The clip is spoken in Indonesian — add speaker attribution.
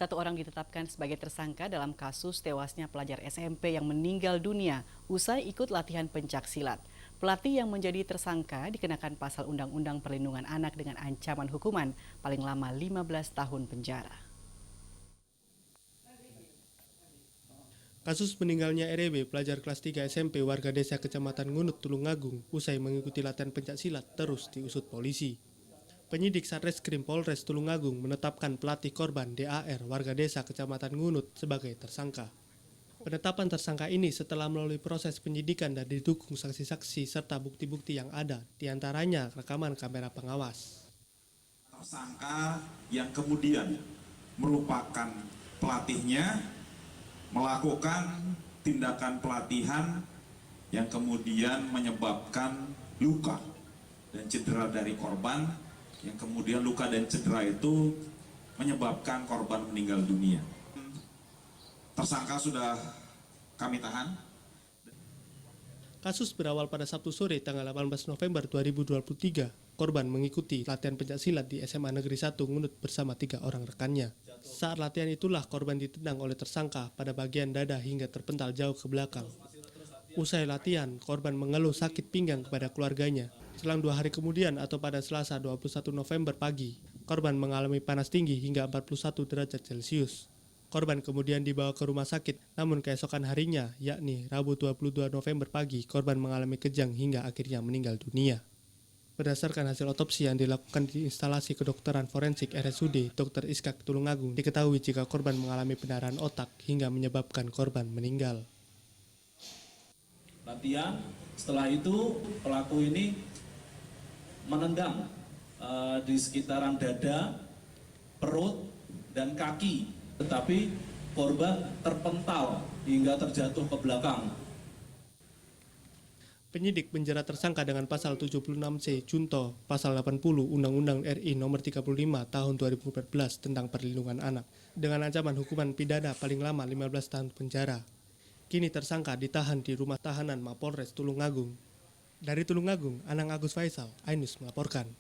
Speaker 1: Satu orang ditetapkan sebagai tersangka dalam kasus tewasnya pelajar SMP yang meninggal dunia usai ikut latihan pencaksilat. Pelatih yang menjadi tersangka dikenakan pasal Undang-Undang Perlindungan Anak dengan ancaman hukuman paling lama 15 tahun penjara.
Speaker 2: Kasus meninggalnya REB, pelajar kelas 3 SMP warga desa Kecamatan Ngunut, Tulungagung, usai mengikuti latihan pencaksilat terus diusut polisi. Penyidik Satreskrim Polres Tulungagung menetapkan pelatih korban DAR warga desa Kecamatan Ngunut sebagai tersangka. Penetapan tersangka ini setelah melalui proses penyidikan dan didukung saksi-saksi serta bukti-bukti yang ada, diantaranya rekaman kamera pengawas.
Speaker 3: Tersangka yang kemudian merupakan pelatihnya melakukan tindakan pelatihan yang kemudian menyebabkan luka dan cedera dari korban, yang kemudian luka dan cedera itu menyebabkan korban meninggal dunia. Tersangka sudah kami tahan.
Speaker 2: Kasus berawal pada Sabtu sore tanggal 18 November 2023. Korban mengikuti latihan pencaksilat di SMA Negeri 1 Ngunut bersama 3 orang rekannya. Saat latihan itulah korban ditendang oleh tersangka pada bagian dada hingga terpental jauh ke belakang. Usai latihan, korban mengeluh sakit pinggang kepada keluarganya. Selang 2 hari kemudian atau pada Selasa 21 November pagi, korban mengalami panas tinggi hingga 41 derajat Celcius. Korban kemudian dibawa ke rumah sakit, namun keesokan harinya, yakni Rabu 22 November pagi, korban mengalami kejang hingga akhirnya meninggal dunia. Berdasarkan hasil otopsi yang dilakukan di instalasi kedokteran forensik RSUD Dr. Iskak Tulungagung, diketahui jika korban mengalami pendarahan otak hingga menyebabkan korban meninggal.
Speaker 4: Latihan, setelah itu pelaku ini menendang di sekitaran dada, perut, dan kaki. Tetapi korban terpental hingga terjatuh ke belakang.
Speaker 2: Penyidik menjerat tersangka dengan pasal 76C Junto, pasal 80 Undang-Undang RI Nomor 35 Tahun 2014 tentang Perlindungan Anak, dengan ancaman hukuman pidana paling lama 15 tahun penjara. Kini tersangka ditahan di rumah tahanan Mapolres Tulungagung. Dari Tulungagung, Anang Agus Faisal, Ainus melaporkan.